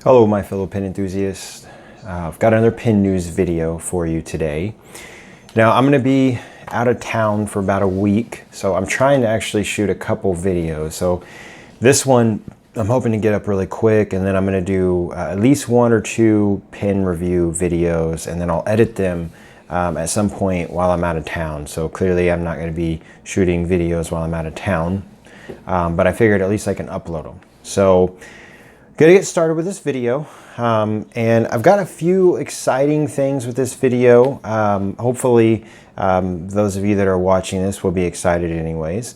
Hello my fellow pen enthusiasts. I've got another pen news video for you today. Now I'm going to be out of town for about a week, so I'm trying to actually shoot a couple videos. So this one I'm hoping to get up really quick, and then I'm going to do at least one or two pen review videos, and then I'll edit them at some point while I'm out of town. So clearly I'm not going to be shooting videos while I'm out of town, but I figured at least I can upload them. So gonna get started with this video, and I've got a few exciting things with this video. Hopefully those of you that are watching this will be excited anyways.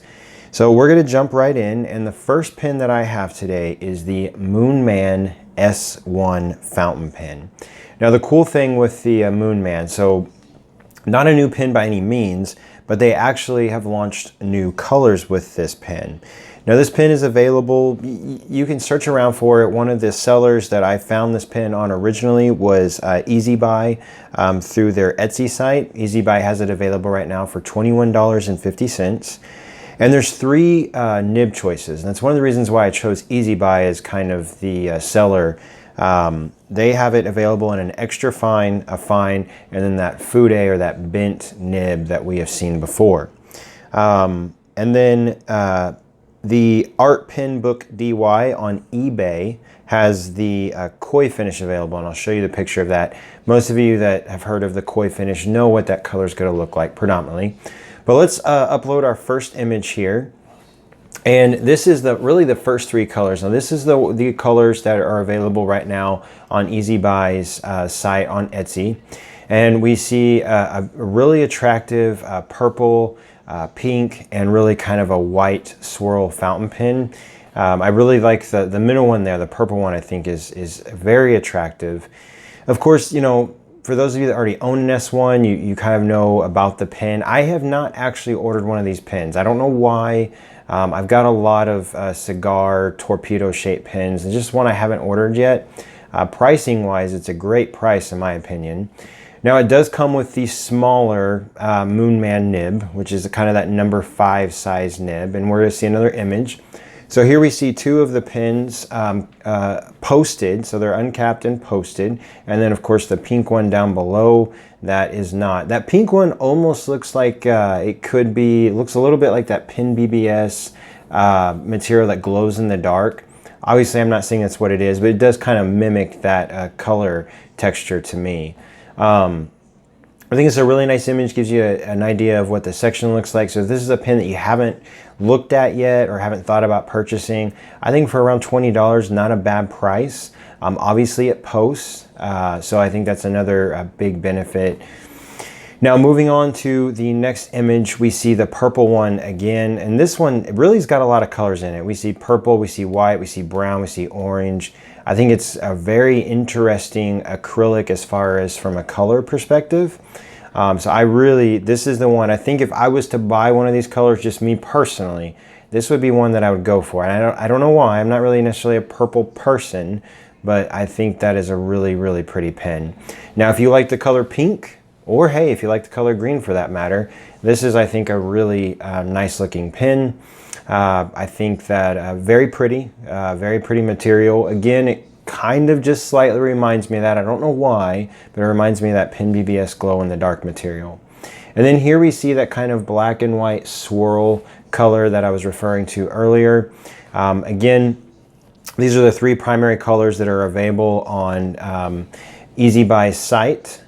So we're gonna jump right in, and the first pen that I have today is the Moonman S1 fountain pen. Now the cool thing with the Moonman, so not a new pen by any means, but they actually have launched new colors with this pen. Now this pen is available, you can search around for it. One of the sellers that I found this pen on originally was Easy Buy through their Etsy site. Easy Buy has it available right now for $21.50. And there's three nib choices. And that's one of the reasons why I chose Easy Buy as kind of the seller. They have it available in an extra fine, a fine, and then that Fude or that bent nib that we have seen before. And then the Art Pen Book DY on eBay has the koi finish available, and I'll show you the picture of that. Most of you that have heard of the koi finish know what that color is going to look like predominantly. But let's upload our first image here. And this is really the first three colors. Now this is the colors that are available right now on Easy Buy's site on Etsy. And we see a really attractive purple, pink, and really kind of a white swirl fountain pen. I really like the middle one there, the purple one. I think is very attractive. Of course, you know, for those of you that already own an S1, you kind of know about the pen. I have not actually ordered one of these pens. I don't know why. I've got a lot of cigar torpedo shaped pens, and just one I haven't ordered yet. Pricing wise, it's a great price in my opinion. Now it does come with the smaller Moonman nib, which is kind of that number 5 size nib, and we're going to see another image. So here we see two of the pens posted, so they're uncapped and posted, and then of course the pink one down below, that is not. That pink one almost looks like it could be, it looks a little bit like that Penbbs material that glows in the dark. Obviously I'm not saying that's what it is, but it does kind of mimic that color texture to me. I think it's a really nice image, gives you an idea of what the section looks like. So if this is a pen that you haven't looked at yet or haven't thought about purchasing, I think for around $20, not a bad price. Obviously it posts, so I think that's another big benefit. Now moving on to the next image, we see the purple one again, and this one it really's got a lot of colors in it. We see purple, we see white, we see brown, we see orange. I think it's a very interesting acrylic as far as from a color perspective. So this is the one, I think if I was to buy one of these colors, just me personally, this would be one that I would go for. And I don't know why, I'm not really necessarily a purple person, but I think that is a really, really pretty pen. Now, if you like the color pink, or hey, if you like the color green for that matter, this is, I think, a really nice looking pen. I think that very pretty material. Again, it kind of just slightly reminds me of that. I don't know why, but it reminds me of that Penbbs glow in the dark material. And then here we see that kind of black and white swirl color that I was referring to earlier. Again, these are the three primary colors that are available on Easy Buy's site.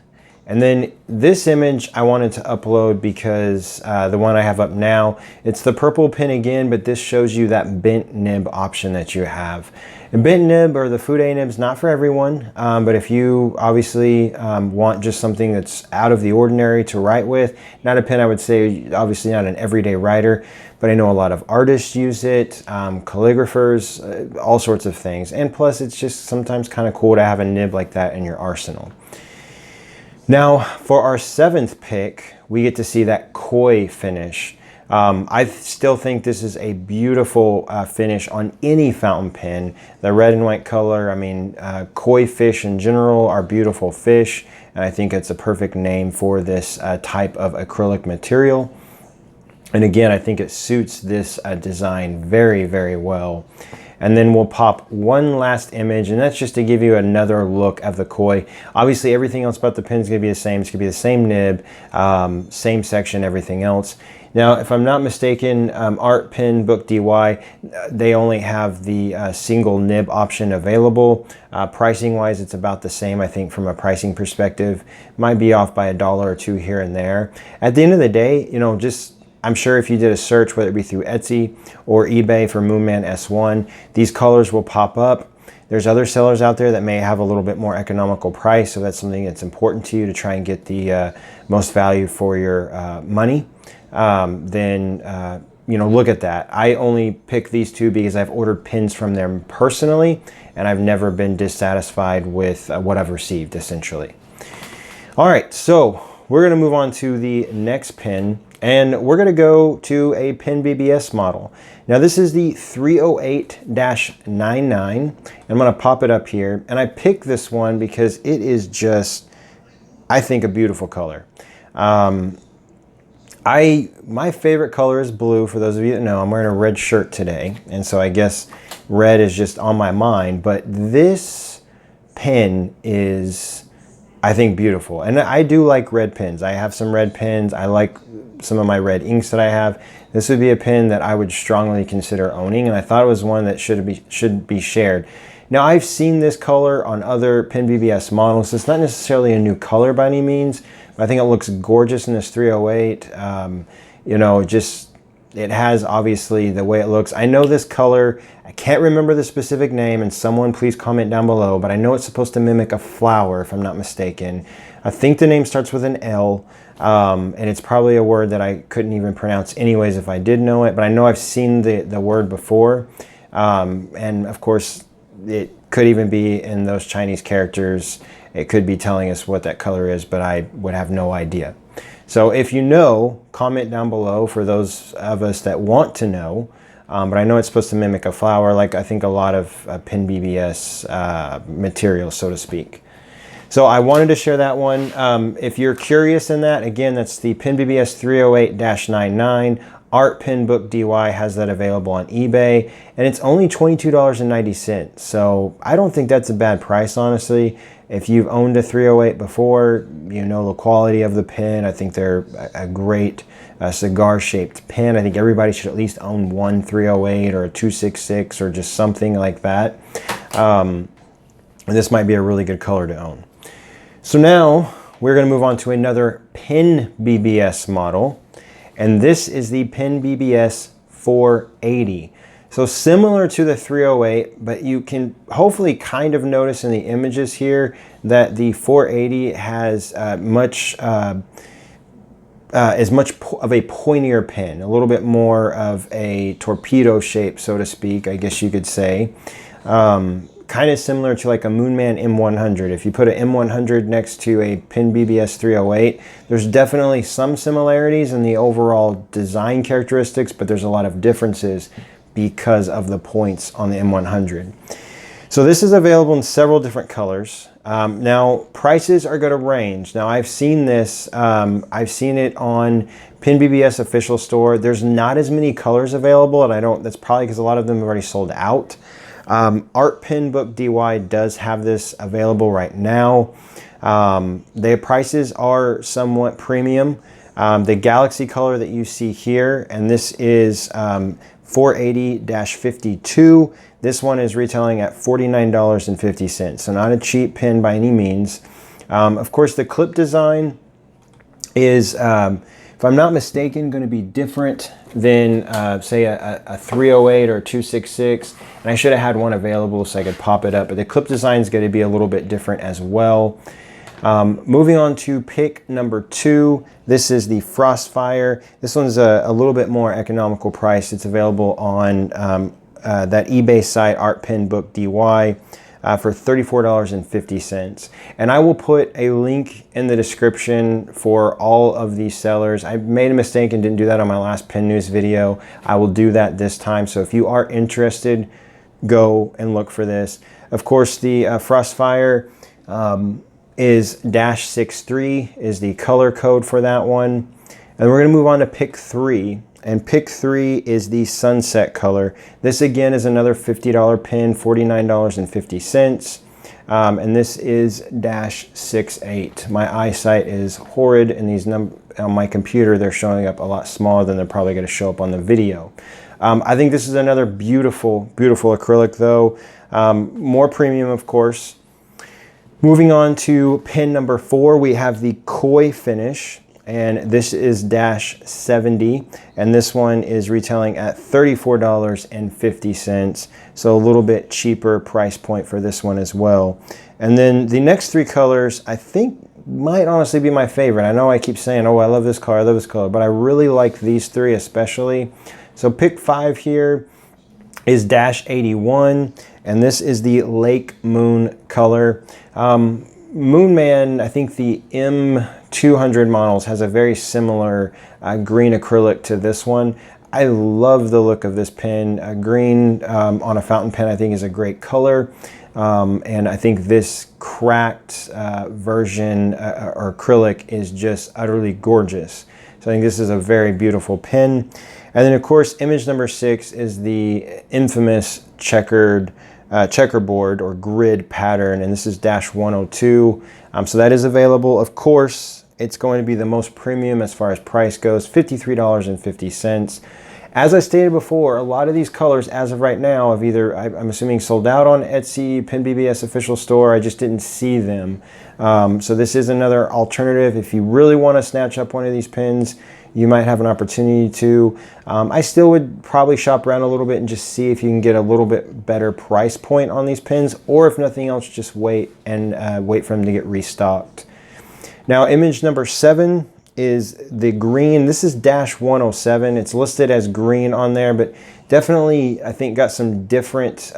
And then this image I wanted to upload because the one I have up now, it's the purple pen again, but this shows you that bent nib option that you have. The bent nib or the Fude nib's not for everyone, but if you obviously want just something that's out of the ordinary to write with, not a pen I would say, obviously not an everyday writer, but I know a lot of artists use it, calligraphers, all sorts of things. And plus it's just sometimes kind of cool to have a nib like that in your arsenal. Now, for our 7th pick, we get to see that koi finish. I still think this is a beautiful finish on any fountain pen. The red and white color, I mean, koi fish in general are beautiful fish, and I think it's a perfect name for this type of acrylic material. And again, I think it suits this design very, very well. and then we'll pop one last image, and that's just to give you another look of the koi. Obviously, everything else about the pin is going to be the same. It's going to be the same nib, same section, everything else. Now, if I'm not mistaken, Art Pin Book DY, they only have the single nib option available. Pricing wise, it's about the same, I think, from a pricing perspective. Might be off by $1 or $2 here and there. At the end of the day, you know, just I'm sure if you did a search, whether it be through Etsy or eBay for Moonman S1, these colors will pop up. There's other sellers out there that may have a little bit more economical price, so that's something that's important to you to try and get the most value for your money. Then you know, look at that. I only pick these two because I've ordered pins from them personally, and I've never been dissatisfied with what I've received, essentially. All right, so we're gonna move on to the next pin, and we're gonna go to a Penbbs model. Now this is the 308-99. I'm gonna pop it up here, and I picked this one because it is just, I think, a beautiful color. My favorite color is blue. For those of you that know, I'm wearing a red shirt today, and so I guess red is just on my mind, but this pen is, I think, beautiful. And I do like red pens. I have some red pens. I like some of my red inks that I have. This would be a pen that I would strongly consider owning, and I thought it was one that should be shared. Now, I've seen this color on other Penbbs models. It's not necessarily a new color by any means, but I think it looks gorgeous in this 308. You know, just, it has obviously the way it looks. I know this color, I can't remember the specific name, and someone please comment down below, but I know it's supposed to mimic a flower, if I'm not mistaken. I think the name starts with an L, and it's probably a word that I couldn't even pronounce anyways if I did know it, but I know I've seen the word before. And of course, it could even be in those Chinese characters. It could be telling us what that color is, but I would have no idea. So if you know, comment down below for those of us that want to know. But I know it's supposed to mimic a flower, like I think a lot of Penbbs material, so to speak. So I wanted to share that one. If you're curious in that, again, that's the Penbbs 308-99. Art Pen Book DY has that available on eBay, and it's only $22.90. So I don't think that's a bad price, honestly. If you've owned a 308 before, you know the quality of the pen. I think they're a great cigar-shaped pen. I think everybody should at least own one 308 or a 266 or just something like that. And this might be a really good color to own. So now we're going to move on to another Penbbs model, and this is the Penbbs 480. So similar to the 308, but you can hopefully kind of notice in the images here that the 480 has is much of a pointier pen, a little bit more of a torpedo shape, so to speak, I guess you could say. Kind of similar to like a Moonman M100. If you put an M100 next to a Penbbs 308, there's definitely some similarities in the overall design characteristics, but there's a lot of differences because of the points on the M100. So this is available in several different colors. Now prices are going to range. Now I've seen this, I've seen it on Penbbs official store. There's not as many colors available, and that's probably because a lot of them have already sold out. Art Pen Book DY does have this available right now. Their prices are somewhat premium. The Galaxy color that you see here, and this is 480-52. This one is retailing at $49.50, so not a cheap pen by any means. Of course, the clip design is, if I'm not mistaken, going to be different than, say, a 308 or a 266. And I should have had one available so I could pop it up, but the clip design is going to be a little bit different as well. Moving on to pick number 2, this is the Frostfire. This one's a little bit more economical price. It's available on that eBay site, Art Pen Book DY, for $34.50. And I will put a link in the description for all of these sellers. I made a mistake and didn't do that on my last pen news video. I will do that this time. So if you are interested, go and look for this. Of course, the Frostfire is -63 is the color code for that one. And we're going to move on to pick 3. And pick 3 is the sunset color. This again is another $50 pen, $49.50. And this is -68. My eyesight is horrid, and these on my computer they're showing up a lot smaller than they're probably going to show up on the video. I think this is another beautiful, beautiful acrylic though. More premium, of course. Moving on to pen number 4, we have the Koi finish. And this is -70, and this one is retailing at $34.50, so a little bit cheaper price point for this one as well. And then the next 3 colors I think might honestly be my favorite. I know I keep saying, oh, I love this color, I love this color, but I really like these 3 especially. So pick 5 here is -81, and this is the Lake Moon color. Moonman, I think the M200 models has a very similar green acrylic to this one. I love the look of this pen. Green on a fountain pen I think is a great color. And I think this cracked version or acrylic is just utterly gorgeous. So I think this is a very beautiful pen. And then of course image number 6 is the infamous checkerboard or grid pattern, and this is -102. So that is available. Of course, it's going to be the most premium as far as price goes, $53.50. As I stated before, a lot of these colors as of right now have either, I'm assuming, sold out on Etsy, PennBBS official store. I just didn't see them. So this is another alternative. If you really want to snatch up one of these pens, you might have an opportunity to. I still would probably shop around a little bit and just see if you can get a little bit better price point on these pens, or if nothing else, just wait and wait for them to get restocked. Now, image number 7 is the green. This is -107. It's listed as green on there, but definitely I think got some different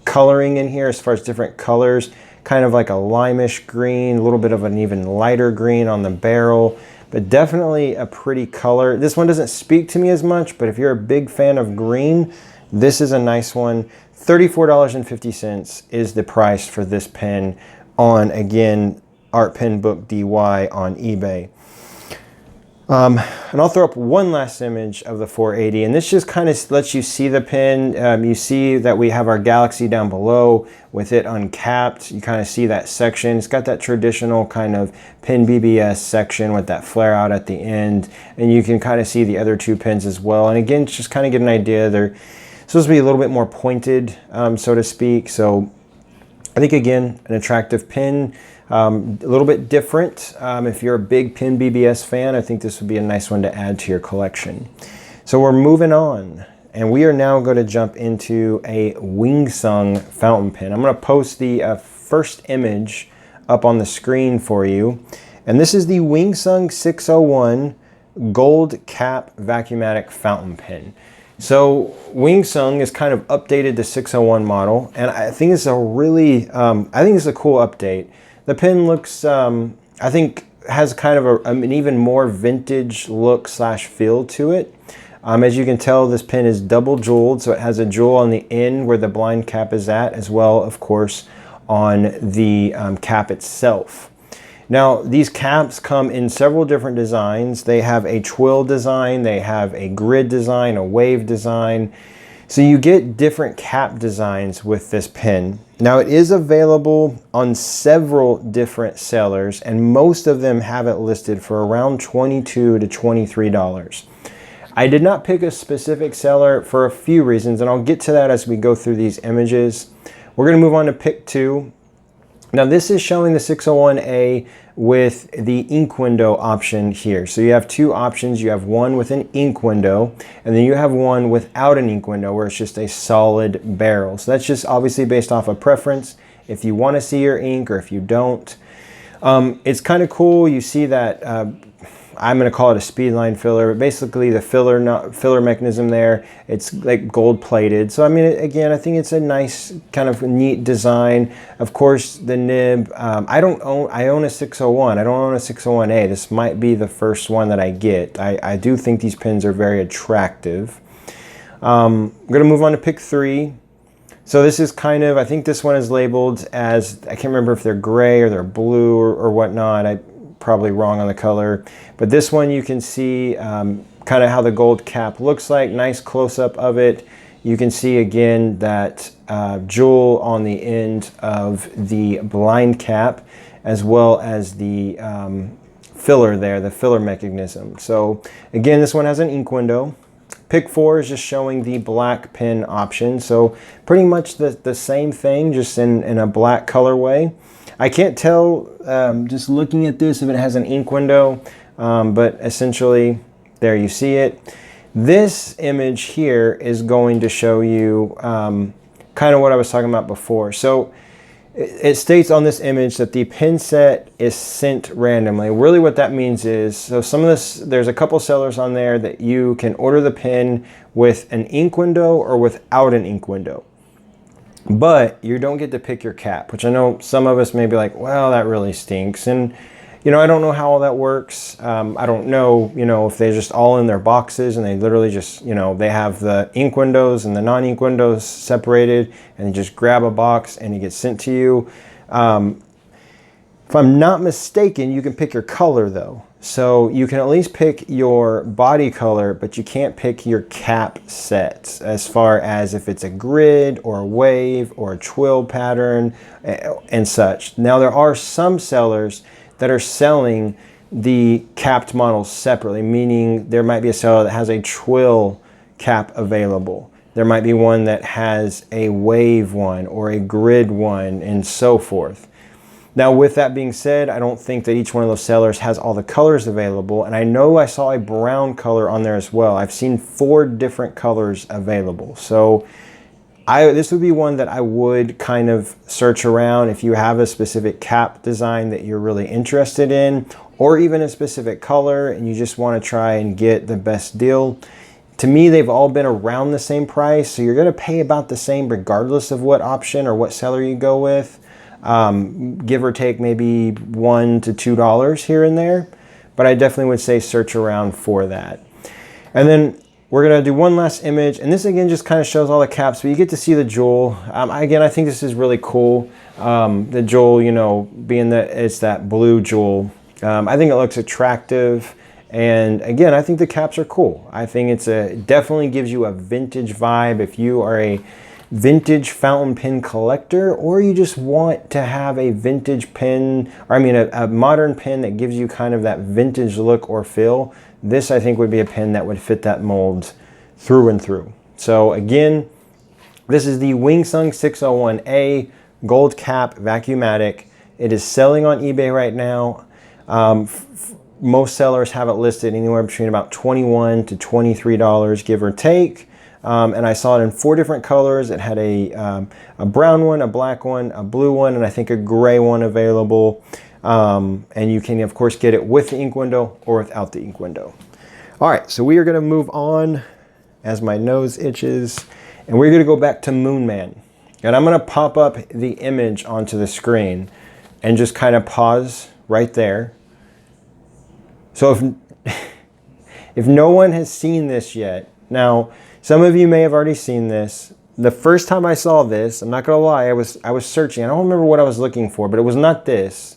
coloring in here as far as different colors, kind of like a limeish green, a little bit of an even lighter green on the barrel. But definitely a pretty color. This one doesn't speak to me as much, but if you're a big fan of green, this is a nice one. $34.50 is the price for this pen on, again, Art Pen Book DY on eBay. And I'll throw up one last image of the 480, and this just kind of lets you see the pen. You see that we have our Galaxy down below with it uncapped. You kind of see that section. It's got that traditional kind of PennBBS section with that flare out at the end, and you can kind of see the other 2 pens as well. And again, just kind of get an idea. They're supposed to be a little bit more pointed, so to speak. So I think, again, an attractive pen. A little bit different. If you're a big PennBBS fan, I think this would be a nice one to add to your collection. So we're moving on, and we are now going to jump into a Wingsung fountain pen. I'm going to post the first image up on the screen for you, and this is the Wingsung 601 gold cap vacuumatic fountain pen. So Wingsung is kind of updated the 601 model, and I think it's a really, I think it's a cool update. The pen looks, I think, has kind of an even more vintage look slash feel to it. As you can tell, this pen is double jeweled, so it has a jewel on the end where the blind cap is at, as well, of course, on the cap itself. Now, these caps come in several different designs. They have a twill design, they have a grid design, a wave design. So you get different cap designs with this pen. Now, it is available on several different sellers, and most of them have it listed for around $22 to $23. I did not pick a specific seller for a few reasons, and I'll get to that as we go through these images. We're going to move on to pick 2. Now, this is showing the 601A with the ink window option here. So you have 2 options. You have one with an ink window, and then you have one without an ink window where it's just a solid barrel. So that's just obviously based off of preference, if you want to see your ink or if you don't. It's kind of cool. You see that, I'm going to call it a speed line filler, but basically the filler mechanism there, it's like gold plated. So I mean, again, I think it's a nice kind of neat design. Of course, the nib, I own a 601. I don't own a 601A. This might be the first one that I get. I do think these pens are very attractive. I'm going to move on to pick 3. So this is kind of, I think this one is labeled as, I can't remember if they're gray or they're blue or whatnot. probably wrong on the color. But this one you can see kind of how the gold cap looks like. Nice close-up of it. You can see again that jewel on the end of the blind cap, as well as the filler there, the filler mechanism. So again, this one has an ink window. Pick 4 is just showing the black pen option. So pretty much the same thing, just in a black colorway. I can't tell just looking at this if it has an ink window, but essentially there you see it. This image here is going to show you kind of what I was talking about before. So it states on this image that the pen set is sent randomly. Really what that means is, so some of this, there's a couple sellers on there that you can order the pen with an ink window or without an ink window. But you don't get to pick your cap, which I know some of us may be like, well, that really stinks. And you know, I don't know how all that works. I don't know, you know, if they're just all in their boxes and they literally just, you know, they have the ink windows and the non-ink windows separated, and you just grab a box and it gets sent to you. If I'm not mistaken, you can pick your color though. So you can at least pick your body color, but you can't pick your cap sets as far as if it's a grid or a wave or a twill pattern and such. Now there are some sellers that are selling the capped models separately, meaning there might be a seller that has a twill cap available. There might be one that has a wave one or a grid one and so forth. Now with that being said, I don't think that each one of those sellers has all the colors available, and I know I saw a brown color on there as well. I've seen 4 different colors available. So this would be one that I would kind of search around if you have a specific cap design that you're really interested in, or even a specific color and you just want to try and get the best deal. To me, they've all been around the same price, so you're going to pay about the same regardless of what option or what seller you go with. Give or take maybe $1 to $2 here and there, but I definitely would say search around for that. And then we're going to do one last image, and this again just kind of shows all the caps, but you get to see the jewel. Again, I think this is really cool. The jewel, you know, being that it's that blue jewel, I think it looks attractive. And again, I think the caps are cool. I think it definitely gives you a vintage vibe if you are a vintage fountain pen collector, or you just want to have a vintage pen, or I mean a modern pen that gives you kind of that vintage look or feel. This I think would be a pen that would fit that mold through and through. So again, this is the Wingsung 601A gold cap vacuumatic. It is selling on eBay right now. Most sellers have it listed anywhere between about $21 to $23, give or take. And I saw it in 4 different colors. It had a brown one, a black one, a blue one, and I think a gray one available. And you can, of course, get it with the ink window or without the ink window. All right, so we are going to move on as my nose itches, and we're going to go back to Moonman. And I'm going to pop up the image onto the screen and just kind of pause right there. So if no one has seen this yet, now some of you may have already seen this. The first time I saw this, I'm not going to lie, I was searching. I don't remember what I was looking for, but it was not this.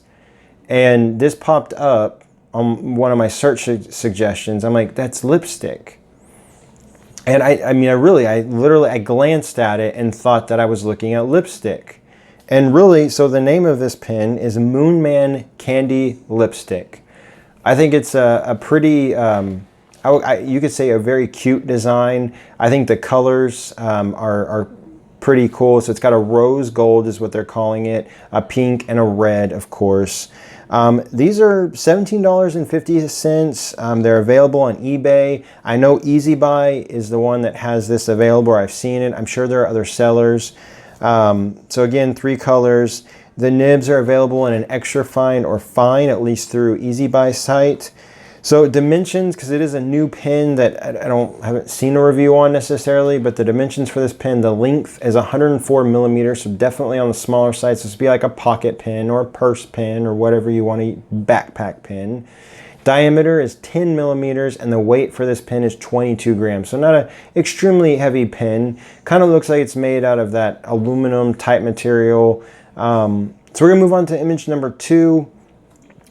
And this popped up on one of my search suggestions. I'm like, that's lipstick. And I literally glanced at it and thought that I was looking at lipstick. And really, so the name of this pen is Moonman Candy Lipstick. I think it's a pretty, you could say a very cute design. I think the colors are pretty cool. So it's got a rose gold is what they're calling it, a pink and a red, of course. These are $17.50. They're available on eBay. I know Easy Buy is the one that has this available, or I've seen it. I'm sure there are other sellers. So again, 3 colors. The nibs are available in an extra fine or fine, at least through Easy Buy site. So dimensions, because it is a new pen that I haven't seen a review on necessarily, but the dimensions for this pen, the length is 104 millimeters, so definitely on the smaller side. So this would be like a pocket pen or a purse pen or whatever you want to backpack pen. Diameter is 10 millimeters, and the weight for this pen is 22 grams. So not an extremely heavy pen. Kind of looks like it's made out of that aluminum type material. So we're gonna move on to image number 2.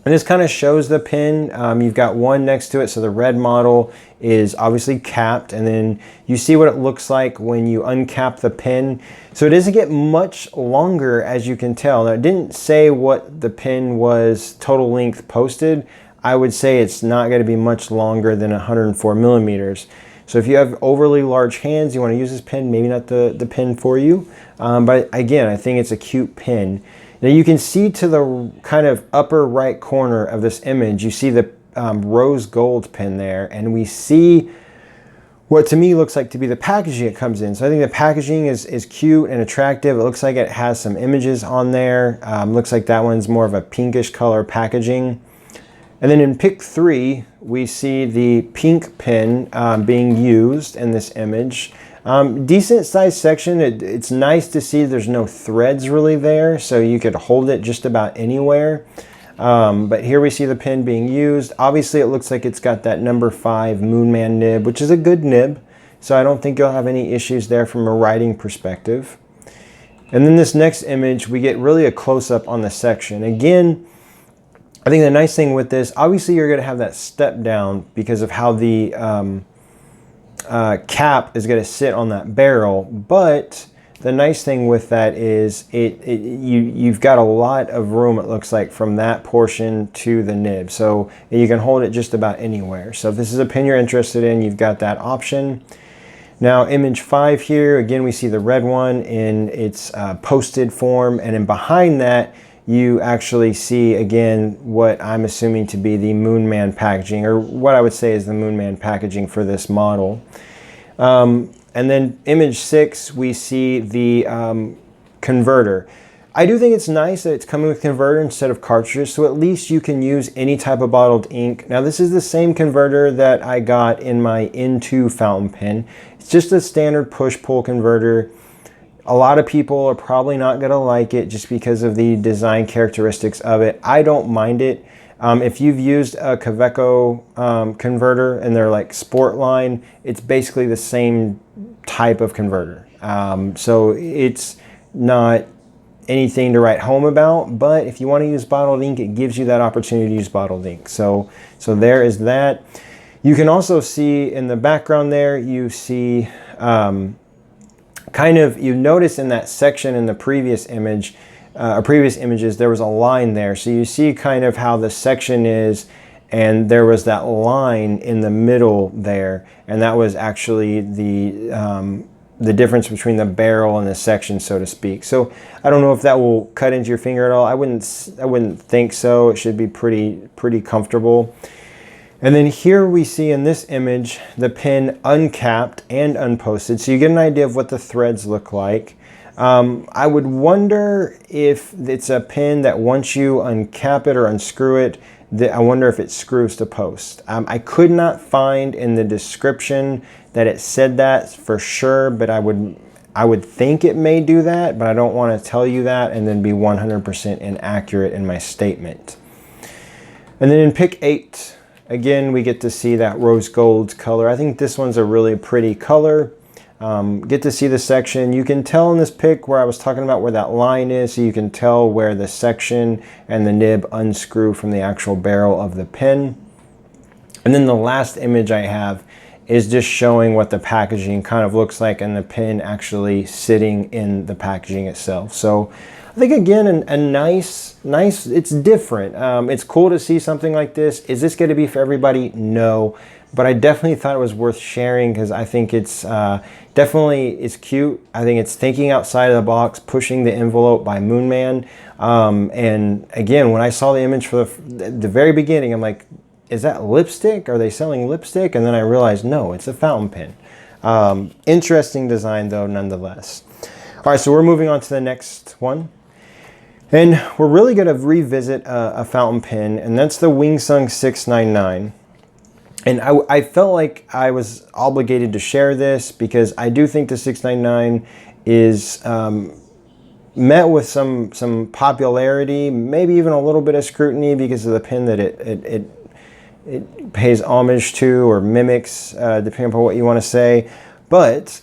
And this kind of shows the pin. You've got one next to it, so the red model is obviously capped, and then you see what it looks like when you uncap the pin. So it doesn't get much longer, as you can tell. Now, it didn't say what the pin was total length posted. I would say it's not going to be much longer than 104 millimeters. So if you have overly large hands, you want to use this pin, maybe not the pin for you. But again, I think it's a cute pin. Now you can see to the kind of upper right corner of this image, you see the rose gold pin there, and we see what to me looks like to be the packaging it comes in. So I think the packaging is cute and attractive. It looks like it has some images on there. Looks like that one's more of a pinkish color packaging. And then in pick 3, we see the pink pin being used in this image. Decent sized section. It's nice to see there's no threads really there, so you could hold it just about anywhere. But here we see the pin being used. Obviously it looks like it's got that number 5 Moonman nib, which is a good nib, so I don't think you'll have any issues there from a writing perspective. And then this next image, we get really a close-up on the section. Again, I think the nice thing with this, obviously you're going to have that step down because of how the cap is going to sit on that barrel, but the nice thing with that is you've got a lot of room, it looks like, from that portion to the nib, so you can hold it just about anywhere. So if this is a pin you're interested in, you've got that option. Now image 5 here, again we see the red one in its posted form, and then behind that you actually see again what I'm assuming to be the Moonman packaging, or what I would say is the Moonman packaging for this model. And then image 6, we see the converter. I do think it's nice that it's coming with converter instead of cartridges, so at least you can use any type of bottled ink. Now this is the same converter that I got in my N2 fountain pen. It's just a standard push-pull converter. A lot of people are probably not going to like it just because of the design characteristics of it. I don't mind it. If you've used a Kaweco converter and they're like sport line, it's basically the same type of converter. So it's not anything to write home about, but if you want to use bottled ink, it gives you that opportunity to use bottled ink. So there is that. You can also see in the background there, you see you notice in that section in the previous image, previous images, there was a line there. So you see kind of how the section is, and there was that line in the middle there, and that was actually the difference between the barrel and the section, so to speak. So I don't know if that will cut into your finger at all. I wouldn't think so. It should be pretty comfortable. And then here we see in this image the pin uncapped and unposted, so you get an idea of what the threads look like. I would wonder if it's a pin that once you uncap it or unscrew it, I wonder if it screws to post. I could not find in the description that it said that for sure, but I would think it may do that, but I don't want to tell you that and then be 100% inaccurate in my statement. And then in pick 8, again, we get to see that rose gold color. I think this one's a really pretty color. Get to see the section. You can tell in this pic where I was talking about where that line is, so you can tell where the section and the nib unscrew from the actual barrel of the pin. And then the last image I have is just showing what the packaging kind of looks like and the pin actually sitting in the packaging itself. So I think again, a nice, it's different. It's cool to see something like this. Is this going to be for everybody? No, but I definitely thought it was worth sharing because I think it's definitely is cute. I think it's thinking outside of the box, pushing the envelope by Moonman. And again, when I saw the image for the very beginning, I'm like, is that lipstick? Are they selling lipstick? And then I realized, no, it's a fountain pen. Interesting design though, nonetheless. All right, so we're moving on to the next one. And we're really going to revisit a fountain pen, and that's the Wingsung 699. And I felt like I was obligated to share this because I do think the 699 is met with some popularity, maybe even a little bit of scrutiny because of the pen that it pays homage to or mimics, depending upon what you want to say. But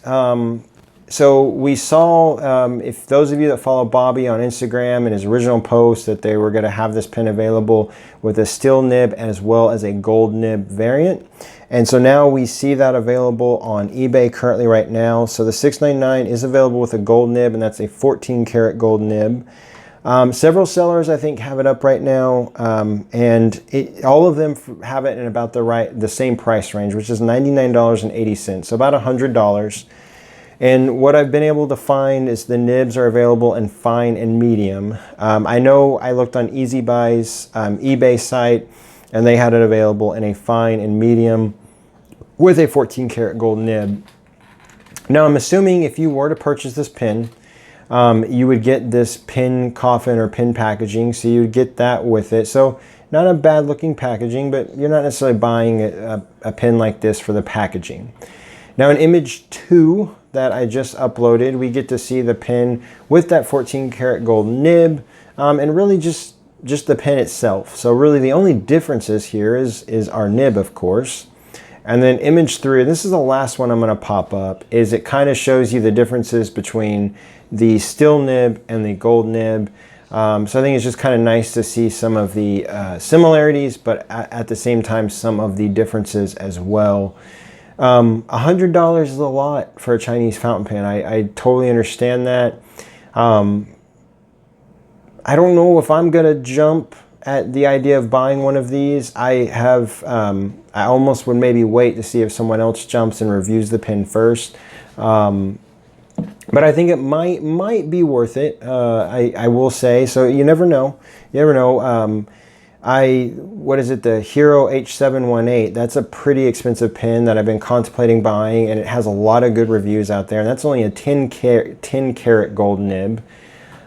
So we saw, if those of you that follow Bobby on Instagram and his original post, that they were going to have this pen available with a steel nib as well as a gold nib variant. And so now we see that available on eBay currently right now. So the $6.99 is available with a gold nib, and that's a 14 karat gold nib. Several sellers I think have it up right now, and all of them have it in about the same price range, which is $99.80, so about $100. And what I've been able to find is the nibs are available in fine and medium. I know I looked on Easy Buy's eBay site, and they had it available in a fine and medium with a 14 karat gold nib. Now I'm assuming if you were to purchase this pen, you would get this pin coffin or pin packaging, so you would get that with it. So not a bad looking packaging, but you're not necessarily buying a pen like this for the packaging. Now in image 2 that I just uploaded, we get to see the pen with that 14 karat gold nib, and really just the pen itself. So really the only differences here is our nib, of course. And then image 3, this is the last one I'm going to pop up, is it kind of shows you the differences between the steel nib and the gold nib. So I think it's just kind of nice to see some of the similarities, but at the same time some of the differences as well. $100 is a lot for a Chinese fountain pen. I totally understand that. I don't know if I'm gonna jump at the idea of buying one of these. I almost would maybe wait to see if someone else jumps and reviews the pen first. But I think it might be worth it. I will say, so you never know. You never know. What is it, the Hero H718, that's a pretty expensive pen that I've been contemplating buying, and it has a lot of good reviews out there, and that's only a 10 karat gold nib,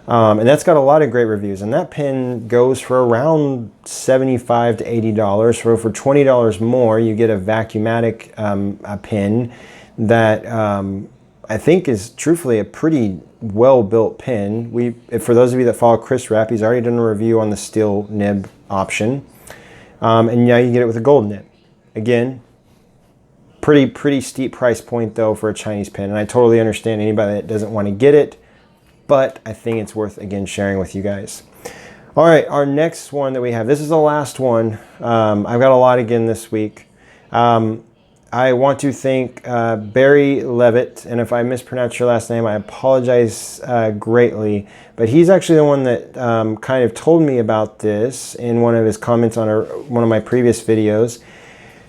and that's got a lot of great reviews, and that pen goes for around $75 to $80. So for $20 more you get a Vacuumatic a pen that I think is truthfully a pretty well-built pen. For those of you that follow Chris Rapp, he's already done a review on the steel nib option, and now you get it with a gold nib. Again, pretty steep price point though for a Chinese pen, and I totally understand anybody that doesn't want to get it, but I think it's worth, again, sharing with you guys. All right, our next one that we have, this is the last one. I've got a lot again this week. I want to thank Barry Levitt, and if I mispronounce your last name, I apologize greatly, but he's actually the one that kind of told me about this in one of his comments on one of my previous videos.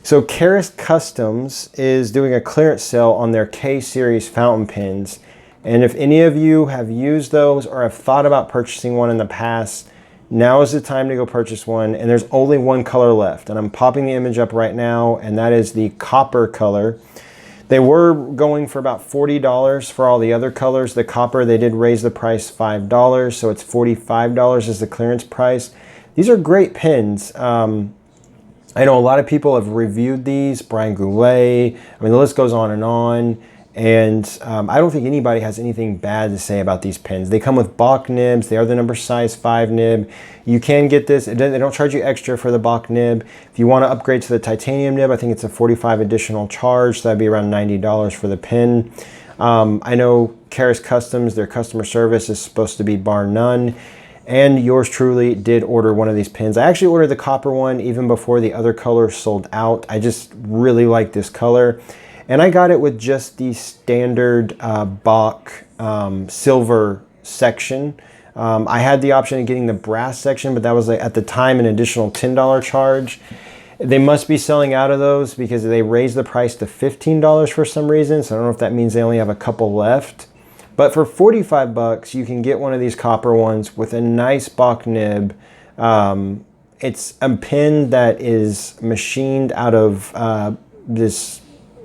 So Karas Customs is doing a clearance sale on their K-Series fountain pens, and if any of you have used those or have thought about purchasing one in the past, now is the time to go purchase one, and there's only one color left, and I'm popping the image up right now, and that is the copper color. They were going for about $40 for all the other colors. The copper, they did raise the price $5, so it's $45 is the clearance price. These are great pens. I know a lot of people have reviewed these, Brian Goulet, I mean the list goes on, and I don't think anybody has anything bad to say about these pens. They come with Bach nibs. They are the number size 5 nib. You can get this. They don't charge you extra for the Bach nib. If you want to upgrade to the titanium nib, I think it's a $45 additional charge. So that'd be around $90 for the pen. I know Karas Customs, their customer service is supposed to be bar none. And yours truly did order one of these pens. I actually ordered the copper one even before the other colors sold out. I just really like this color. And I got it with just the standard Bach silver section. I had the option of getting the brass section, but that was at the time an additional $10 charge. They must be selling out of those because they raised the price to $15 for some reason. So I don't know if that means they only have a couple left. But for 45 bucks, you can get one of these copper ones with a nice Bach nib. It's a pen that is machined out of this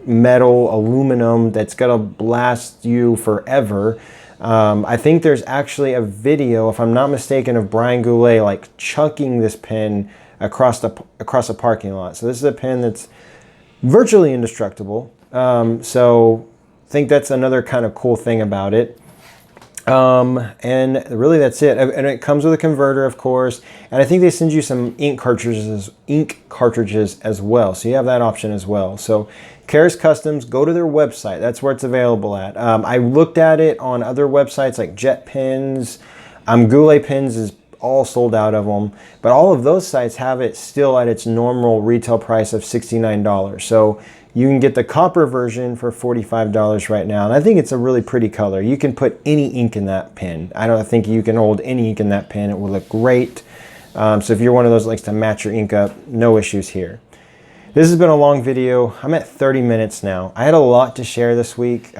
metal aluminum that's gonna last you forever. I think there's actually a video, if I'm not mistaken, of Brian Goulet like chucking this pen across a parking lot. So this is a pen that's virtually indestructible. So I think that's another kind of cool thing about it. And really that's it. And it comes with a converter, of course. And I think they send you some ink cartridges as well. So you have that option as well. So Karas Customs, go to their website. That's where it's available at. I looked at it on other websites like Jet Pens. Goulet Pens is all sold out of them. But all of those sites have it still at its normal retail price of $69. So you can get the copper version for $45 right now. And I think it's a really pretty color. You can put any ink in that pen. I don't think you can hold any ink in that pen. It will look great. So if you're one of those that likes to match your ink up, no issues here. This has been a long video. I'm at 30 minutes now. I had a lot to share this week.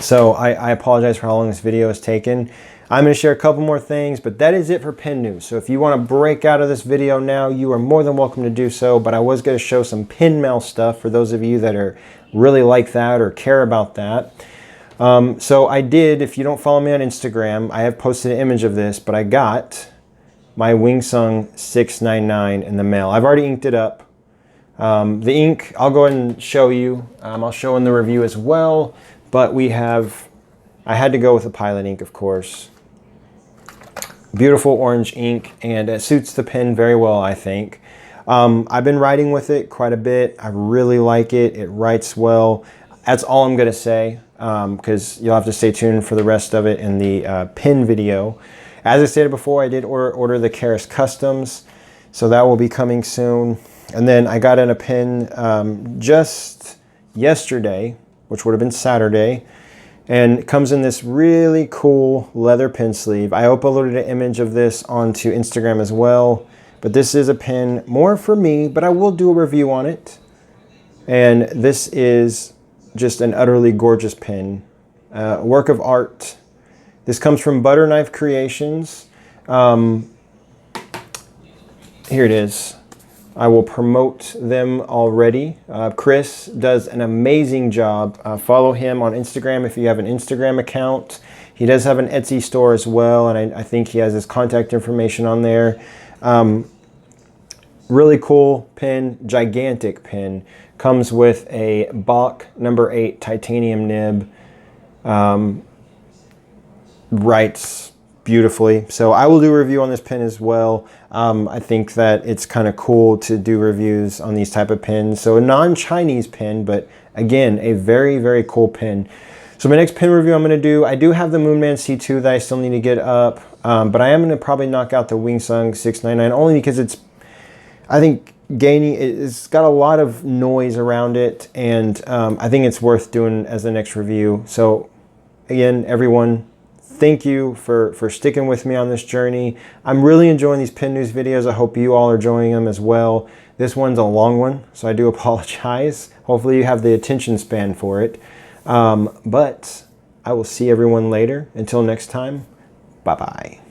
So I apologize for how long this video has taken. I'm going to share a couple more things, but that is it for pen news. So if you want to break out of this video now, you are more than welcome to do so, but I was going to show some pen mail stuff for those of you that are really like that or care about that. So I did, if you don't follow me on Instagram, I have posted an image of this, but I got my Wingsung 699 in the mail. I've already inked it up. The ink, I'll go ahead and show you. I'll show in the review as well, but I had to go with a Pilot ink, of course. Beautiful orange ink, and it suits the pen very well, I think. I've been writing with it quite a bit. I really like it. It writes well. That's all I'm going to say, because you'll have to stay tuned for the rest of it in the pen video. As I stated before, I did order the Karas Customs, so that will be coming soon. And then I got in a pen just yesterday, which would have been Saturday. And it comes in this really cool leather pen sleeve. I uploaded an image of this onto Instagram as well. But this is a pen more for me, but I will do a review on it. And this is just an utterly gorgeous pen. Work of art. This comes from Butter Knife Creations. Here it is. I will promote them already. Chris does an amazing job. Follow him on Instagram if you have an Instagram account. He does have an Etsy store as well, and I think he has his contact information on there. Really cool pen, gigantic pen. Comes with a Bach number 8 titanium nib. Writes beautifully. So I will do a review on this pen as well. I think that it's kind of cool to do reviews on these type of pens. So a non-Chinese pen, but again, a very, very cool pen. So my next pen review I'm going to do, I do have the Moonman C2 that I still need to get up, but I am going to probably knock out the Wingsung 699 only because I think it's got a lot of noise around it, and I think it's worth doing as the next review. So again, everyone, thank you for sticking with me on this journey. I'm really enjoying these pen news videos. I hope you all are enjoying them as well. This one's a long one, so I do apologize. Hopefully you have the attention span for it. But I will see everyone later. Until next time, bye-bye.